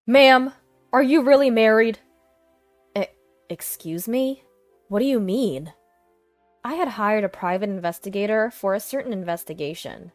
Ma'am, are you really married? Excuse me? What do you mean? I had hired a private investigator for a certain investigation.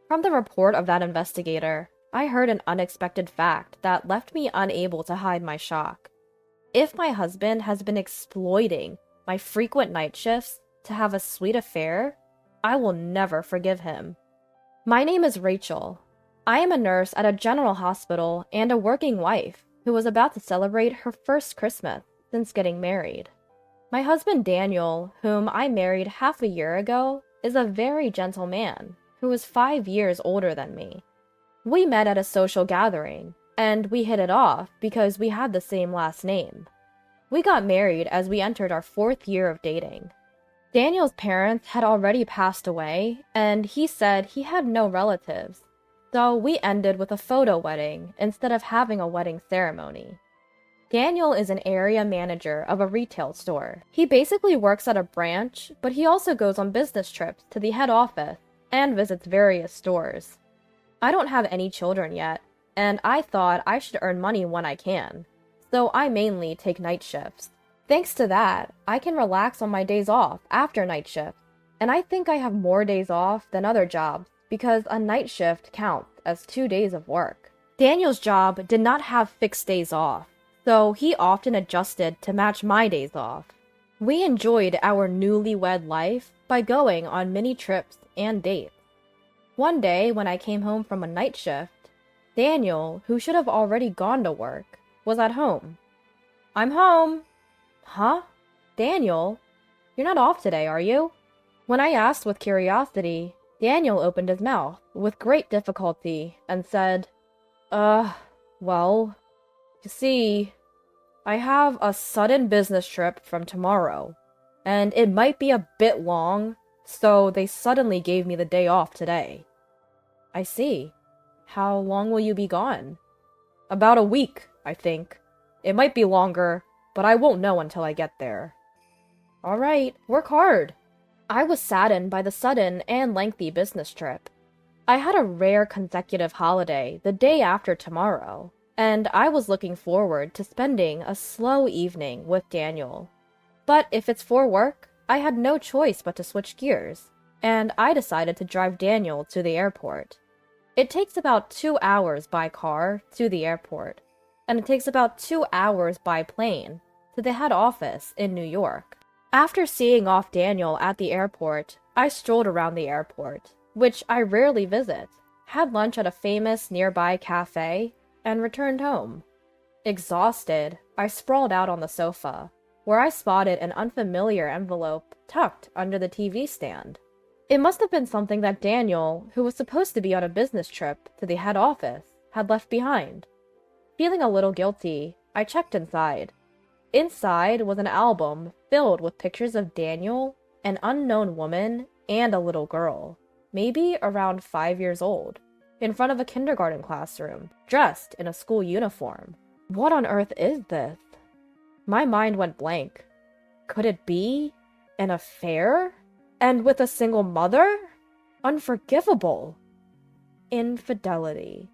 From the report of that investigator, I heard an unexpected fact that left me unable to hide my shock. If my husband has been exploiting my frequent night shifts to have a sweet affair, I will never forgive him. My name is Rachel. I am a nurse at a general hospital and a working wife who was about to celebrate her first Christmas since getting married. My husband Daniel, whom I married half a year ago, is a very gentle man who is 5 years older than me. We met at a social gathering, and we hit it off because we had the same last name. We got married as we entered our 4th year of dating. Daniel's parents had already passed away, and he said he had no relatives, so we ended with a photo wedding instead of having a wedding ceremony. Daniel is an area manager of a retail store. He basically works at a branch, but he also goes on business trips to the head office and visits various stores. I don't have any children yet, and I thought I should earn money when I can, so I mainly take night shifts. Thanks to that, I can relax on my days off after night shift, and I think I have more days off than other jobs because a night shift counts as 2 days of work. Daniel's job did not have fixed days off, so he often adjusted to match my days off. We enjoyed our newlywed life by going on many trips and dates. One day when I came home from a night shift, Daniel, who should have already gone to work, was at home. "I'm home." "Huh? Daniel? You're not off today, are you?" When I asked with curiosity, Daniel opened his mouth with great difficulty and said, well, you see, I have a sudden business trip from tomorrow, and it might be a bit long, so they suddenly gave me the day off today." "I see. How long will you be gone?" "About a week, I think. It might be longer, but I won't know until I get there." "All right, work hard." I was saddened by the sudden and lengthy business trip. I had a rare consecutive holiday the day after tomorrow, and I was looking forward to spending a slow evening with Daniel. But if it's for work, I had no choice but to switch gears, and I decided to drive Daniel to the airport. It takes about 2 hours by car to the airport, and it takes about 2 hours by plane to the head office in New York. After seeing off Daniel at the airport, I strolled around the airport, which I rarely visit, had lunch at a famous nearby cafe, and returned home. Exhausted, I sprawled out on the sofa, where I spotted an unfamiliar envelope tucked under the TV stand. It must have been something that Daniel, who was supposed to be on a business trip to the head office, had left behind. Feeling a little guilty, I checked inside. Inside was an album filled with pictures of Daniel, an unknown woman, and a little girl, maybe around 5 years old, in front of a kindergarten classroom, dressed in a school uniform. What on earth is this? My mind went blank. Could it be an affair? And with a single mother? Unforgivable. Infidelity.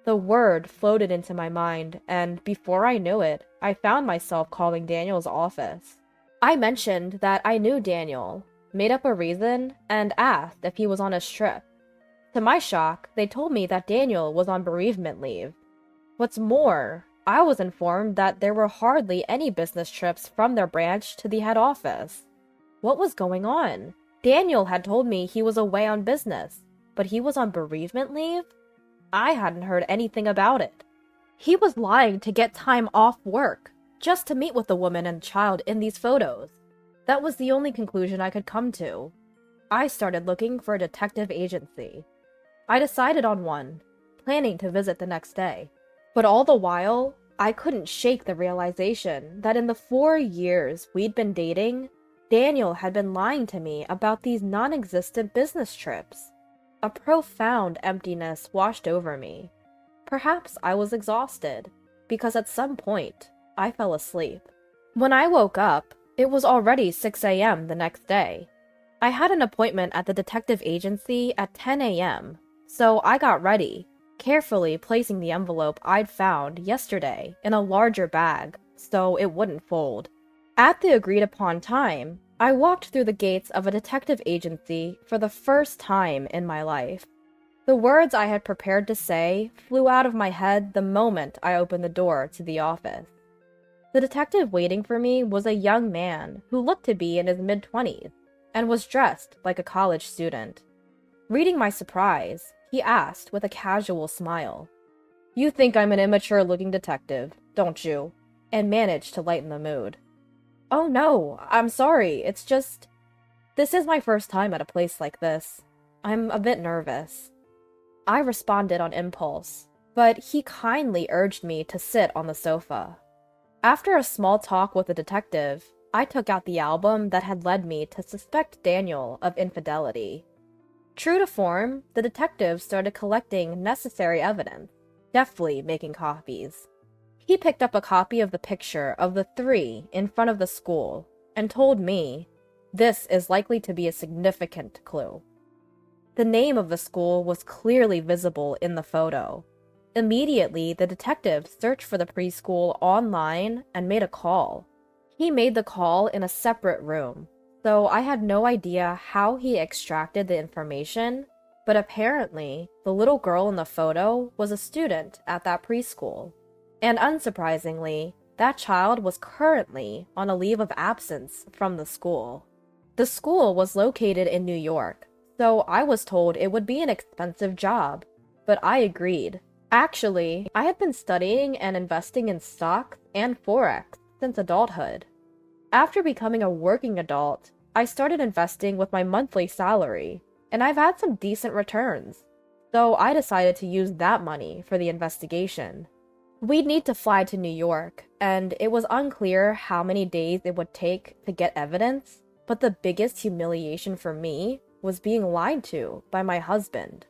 The word floated into my mind, and before I knew it, I found myself calling Daniel's office. I mentioned that I knew Daniel, made up a reason, and asked if he was on his trip. To my shock, they told me that Daniel was on bereavement leave. What's more, I was informed that there were hardly any business trips from their branch to the head office. What was going on? Daniel had told me he was away on business, but he was on bereavement leave? I hadn't heard anything about it. He was lying to get time off work, just to meet with the woman and child in these photos. That was the only conclusion I could come to. I started looking for a detective agency. I decided on one, planning to visit the next day. But all the while, I couldn't shake the realization that in the 4 years we'd been dating, Daniel had been lying to me about these non-existent business trips. A profound emptiness washed over me. Perhaps I was exhausted, because at some point, I fell asleep. When I woke up, it was already 6 a.m. the next day. I had an appointment at the detective agency at 10 a.m., so I got ready, carefully placing the envelope I'd found yesterday in a larger bag so it wouldn't fold. At the agreed upon time, I walked through the gates of a detective agency for the first time in my life. The words I had prepared to say flew out of my head the moment I opened the door to the office. The detective waiting for me was a young man who looked to be in his mid-20s and was dressed like a college student. Reading my surprise, he asked with a casual smile, "You think I'm an immature-looking detective, don't you?" and managed to lighten the mood. "Oh no, I'm sorry, it's just... This is my first time at a place like this. I'm a bit nervous." I responded on impulse, but he kindly urged me to sit on the sofa. After a small talk with the detective, I took out the album that had led me to suspect Daniel of infidelity. True to form, the detective started collecting necessary evidence, deftly making copies. He picked up a copy of the picture of the three in front of the school and told me, "This is likely to be a significant clue." The name of the school was clearly visible in the photo. Immediately, the detective searched for the preschool online and made a call. He made the call in a separate room, so I had no idea how he extracted the information, but apparently, the little girl in the photo was a student at that preschool. And unsurprisingly, that child was currently on a leave of absence from the school. The school was located in New York, so I was told it would be an expensive job, but I agreed. Actually, I had been studying and investing in stocks and Forex since adulthood. After becoming a working adult, I started investing with my monthly salary, and I've had some decent returns, so I decided to use that money for the investigation. We'd need to fly to New York, and it was unclear how many days it would take to get evidence, but the biggest humiliation for me was being lied to by my husband.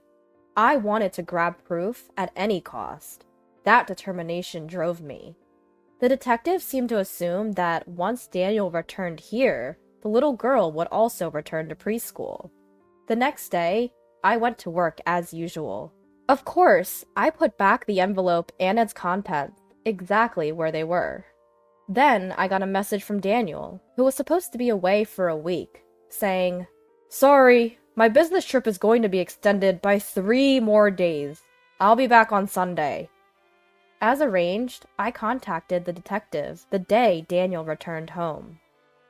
I wanted to grab proof at any cost. That determination drove me. The detective seemed to assume that once Daniel returned here, the little girl would also return to preschool. The next day, I went to work as usual. Of course, I put back the envelope and its contents exactly where they were. Then I got a message from Daniel, who was supposed to be away for a week, saying, "Sorry, my business trip is going to be extended by 3 more days. I'll be back on Sunday." As arranged, I contacted the detective the day Daniel returned home.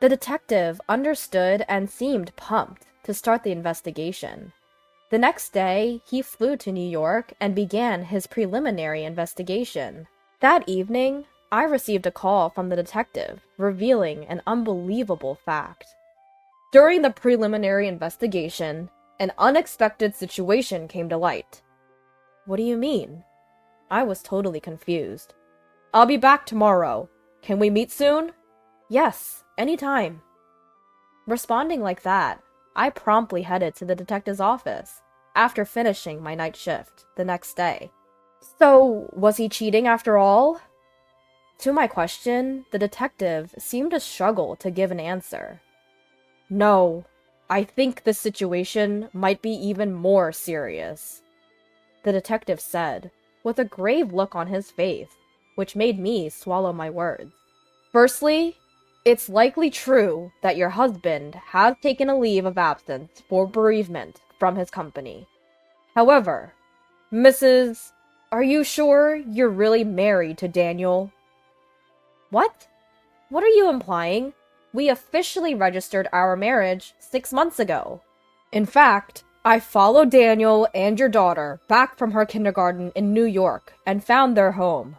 The detective understood and seemed pumped to start the investigation. The next day, he flew to New York and began his preliminary investigation. That evening, I received a call from the detective revealing an unbelievable fact. During the preliminary investigation, an unexpected situation came to light. "What do you mean?" I was totally confused. "I'll be back tomorrow. Can we meet soon?" "Yes, anytime." Responding like that, I promptly headed to the detective's office after finishing my night shift the next day. "So, was he cheating after all?" To my question, the detective seemed to struggle to give an answer. "No, I think this situation might be even more serious," the detective said, with a grave look on his face, which made me swallow my words. "Firstly, it's likely true that your husband has taken a leave of absence for bereavement from his company. However, Mrs., are you sure you're really married to Daniel?" "What? What are you implying? We officially registered our marriage 6 months ago. In fact, I followed Daniel and your daughter back from her kindergarten in New York and found their home.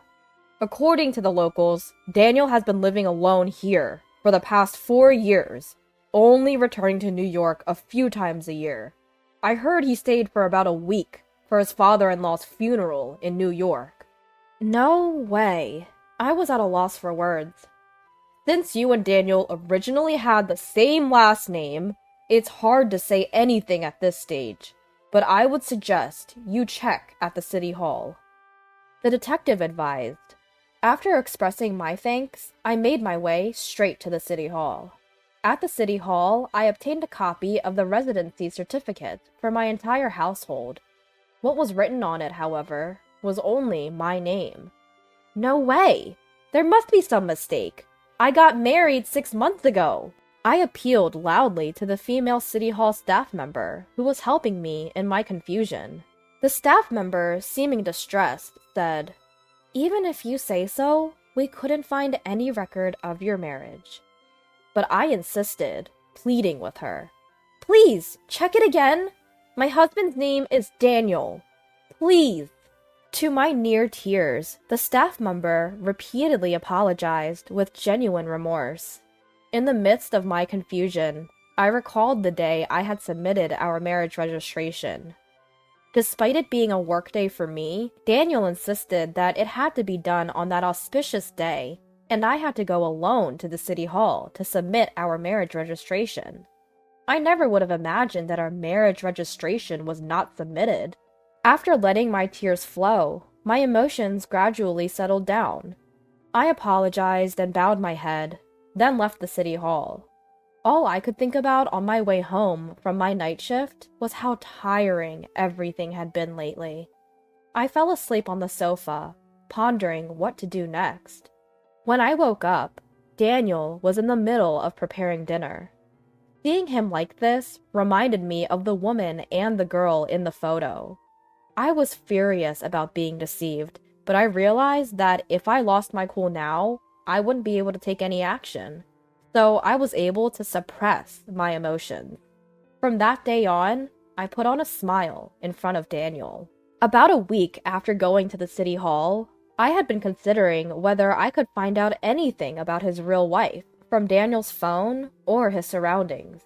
According to the locals, Daniel has been living alone here for the past 4 years, only returning to New York a few times a year. I heard he stayed for about a week for his father-in-law's funeral in New York." No way. I was at a loss for words. "Since you and Daniel originally had the same last name, it's hard to say anything at this stage, but I would suggest you check at the city hall," the detective advised. After expressing my thanks, I made my way straight to the city hall. At the city hall, I obtained a copy of the residency certificate for my entire household. What was written on it, however, was only my name. No way! There must be some mistake. I got married 6 months ago. I appealed loudly to the female City Hall staff member who was helping me in my confusion. The staff member, seeming distressed, said, "Even if you say so, we couldn't find any record of your marriage." But I insisted, pleading with her. "Please, check it again. My husband's name is Daniel. Please." To my near tears, the staff member repeatedly apologized with genuine remorse. In the midst of my confusion, I recalled the day I had submitted our marriage registration. Despite it being a workday for me, Daniel insisted that it had to be done on that auspicious day, and I had to go alone to the city hall to submit our marriage registration. I never would have imagined that our marriage registration was not submitted. After letting my tears flow, my emotions gradually settled down. I apologized and bowed my head, then left the city hall. All I could think about on my way home from my night shift was how tiring everything had been lately. I fell asleep on the sofa, pondering what to do next. When I woke up, Daniel was in the middle of preparing dinner. Seeing him like this reminded me of the woman and the girl in the photo. I was furious about being deceived, but I realized that if I lost my cool now, I wouldn't be able to take any action. So I was able to suppress my emotions. From that day on, I put on a smile in front of Daniel. About a week after going to the city hall, I had been considering whether I could find out anything about his real wife from Daniel's phone or his surroundings.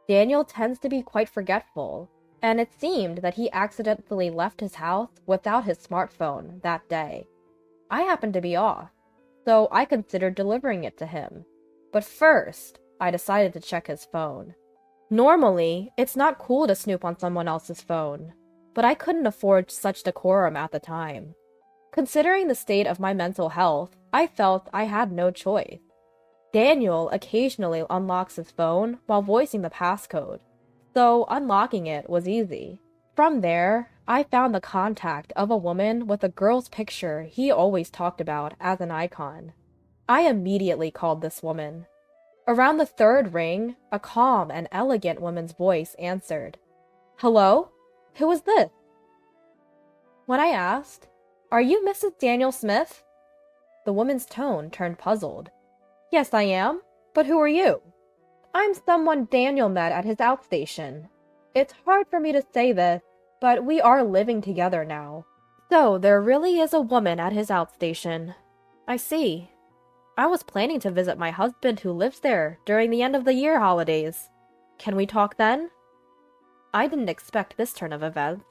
Daniel tends to be quite forgetful, and it seemed that he accidentally left his house without his smartphone that day. I happened to be off, so I considered delivering it to him. But first, I decided to check his phone. Normally, it's not cool to snoop on someone else's phone, but I couldn't afford such decorum at the time. Considering the state of my mental health, I felt I had no choice. Daniel occasionally unlocks his phone while voicing the passcode, so unlocking it was easy. From there, I found the contact of a woman with a girl's picture he always talked about as an icon. I immediately called this woman. Around the third ring, a calm and elegant woman's voice answered. "Hello? Who is this?" When I asked, "Are you Mrs. Daniel Smith?" the woman's tone turned puzzled. "Yes, I am. But who are you?" "I'm someone Daniel met at his outstation. It's hard for me to say this, but we are living together now." "So there really is a woman at his outstation. I see. I was planning to visit my husband who lives there during the end of the year holidays. Can we talk then?" I didn't expect this turn of events.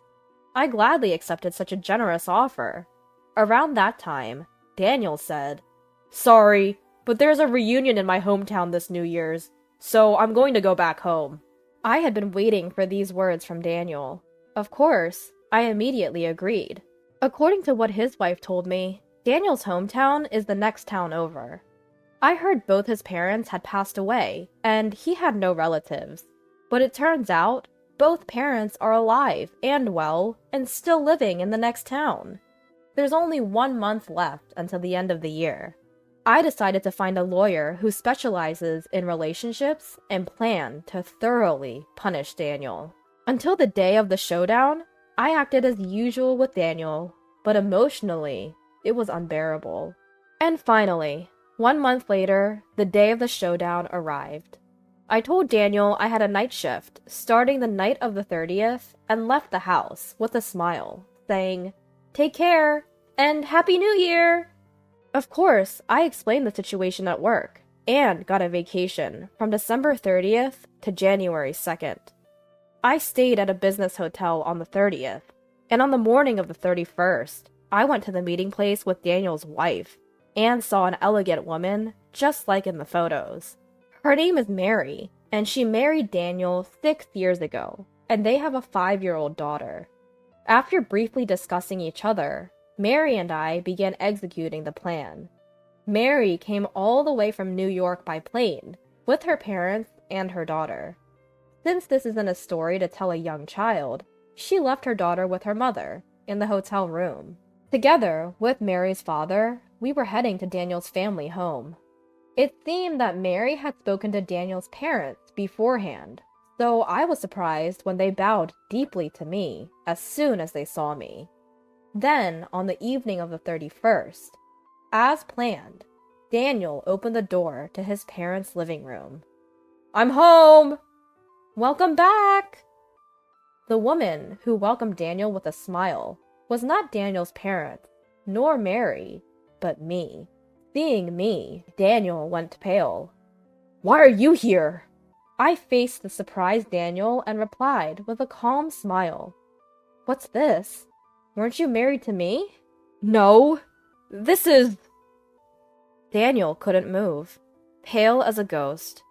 I gladly accepted such a generous offer. Around that time, Daniel said, "Sorry, but there's a reunion in my hometown this New Year's, so I'm going to go back home." I had been waiting for these words from Daniel. Of course, I immediately agreed. According to what his wife told me, Daniel's hometown is the next town over. I heard both his parents had passed away, and he had no relatives. But it turns out, both parents are alive and well, and still living in the next town. There's only 1 month left until the end of the year. I decided to find a lawyer who specializes in relationships and planned to thoroughly punish Daniel. Until the day of the showdown, I acted as usual with Daniel, but emotionally, it was unbearable. And finally, 1 month later, the day of the showdown arrived. I told Daniel I had a night shift starting the night of the 30th and left the house with a smile, saying, "Take care, and Happy New Year!" Of course, I explained the situation at work, and got a vacation from December 30th to January 2nd. I stayed at a business hotel on the 30th, and on the morning of the 31st, I went to the meeting place with Daniel's wife, and saw an elegant woman, just like in the photos. Her name is Mary, and she married Daniel 6 years ago, and they have a 5-year-old daughter. After briefly discussing each other, Mary and I began executing the plan. Mary came all the way from New York by plane, with her parents and her daughter. Since this isn't a story to tell a young child, she left her daughter with her mother in the hotel room. Together with Mary's father, we were heading to Daniel's family home. It seemed that Mary had spoken to Daniel's parents beforehand, so I was surprised when they bowed deeply to me as soon as they saw me. Then, on the evening of the 31st, as planned, Daniel opened the door to his parents' living room. "I'm home!" "Welcome back!" The woman who welcomed Daniel with a smile was not Daniel's parents, nor Mary, but me. Seeing me, Daniel went pale. "Why are you here?" I faced the surprised Daniel and replied with a calm smile. "What's this? Weren't you married to me?" "No, this is..." Daniel couldn't move, pale as a ghost.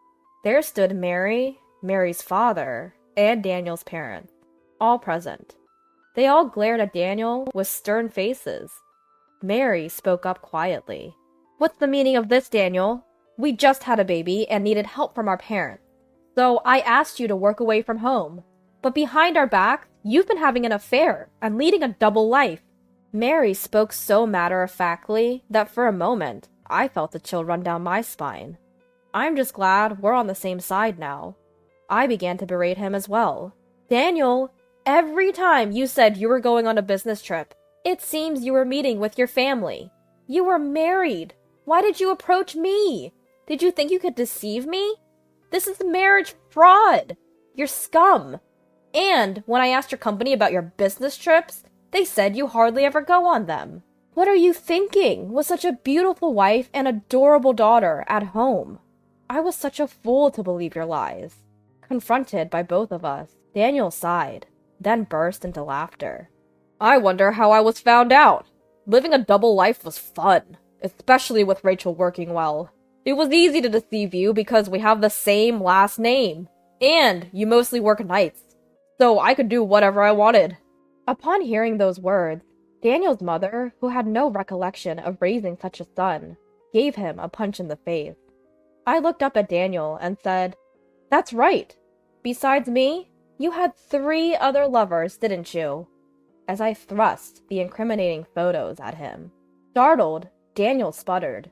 There stood Mary, Mary's father, and Daniel's parents, all present. They all glared at Daniel with stern faces. Mary spoke up quietly. "What's the meaning of this, Daniel? We just had a baby and needed help from our parents. So I asked you to work away from home. But behind our backs, you've been having an affair and leading a double life." Mary spoke so matter-of-factly that for a moment, I felt a chill run down my spine. "I'm just glad we're on the same side now." I began to berate him as well. "Daniel, every time you said you were going on a business trip, it seems you were meeting with your family. You were married. Why did you approach me? Did you think you could deceive me? This is marriage fraud. You're scum. And when I asked your company about your business trips, they said you hardly ever go on them. What are you thinking with such a beautiful wife and adorable daughter at home? I was such a fool to believe your lies." Confronted by both of us, Daniel sighed, then burst into laughter. "I wonder how I was found out. Living a double life was fun, especially with Rachel working well. It was easy to deceive you because we have the same last name, and you mostly work nights, so I could do whatever I wanted." Upon hearing those words, Daniel's mother, who had no recollection of raising such a son, gave him a punch in the face. I looked up at Daniel and said, "That's right. Besides me, you had 3 other lovers, didn't you?" As I thrust the incriminating photos at him. Startled, Daniel sputtered.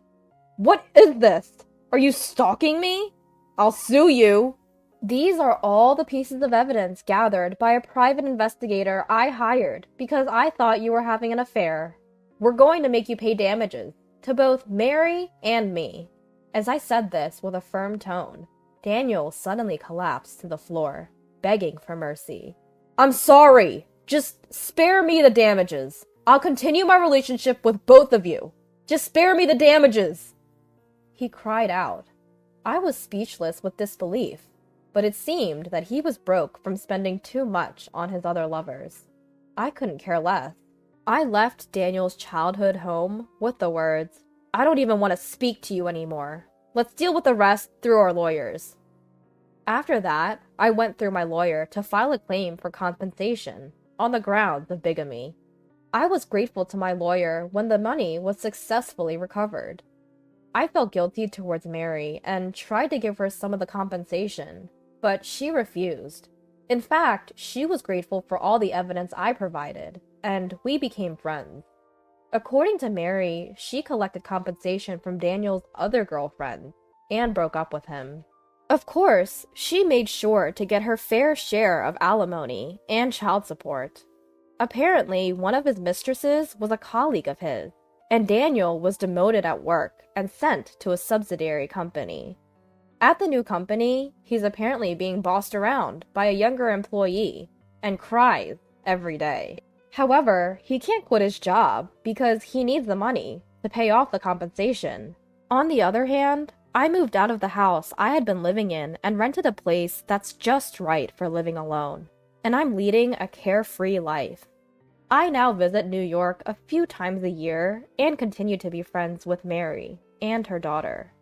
"What is this? Are you stalking me? I'll sue you." These are all the pieces of evidence gathered by a private investigator I hired because I thought you were having an affair. We're going to make you pay damages to both Mary and me. As I said this with a firm tone, Daniel suddenly collapsed to the floor, begging for mercy. "I'm sorry. Just spare me the damages. I'll continue my relationship with both of you. Just spare me the damages," he cried out. I was speechless with disbelief, but it seemed that he was broke from spending too much on his other lovers. I couldn't care less. I left Daniel's childhood home with the words, "I don't even want to speak to you anymore. Let's deal with the rest through our lawyers." After that, I went through my lawyer to file a claim for compensation on the grounds of bigamy. I was grateful to my lawyer when the money was successfully recovered. I felt guilty towards Mary and tried to give her some of the compensation, but she refused. In fact, she was grateful for all the evidence I provided, and we became friends. According to Mary, she collected compensation from Daniel's other girlfriend and broke up with him. Of course, she made sure to get her fair share of alimony and child support. Apparently, one of his mistresses was a colleague of his, and Daniel was demoted at work and sent to a subsidiary company. At the new company, he's apparently being bossed around by a younger employee and cries every day. However, he can't quit his job because he needs the money to pay off the compensation. On the other hand, I moved out of the house I had been living in and rented a place that's just right for living alone, and I'm leading a carefree life. I now visit New York a few times a year and continue to be friends with Mary and her daughter.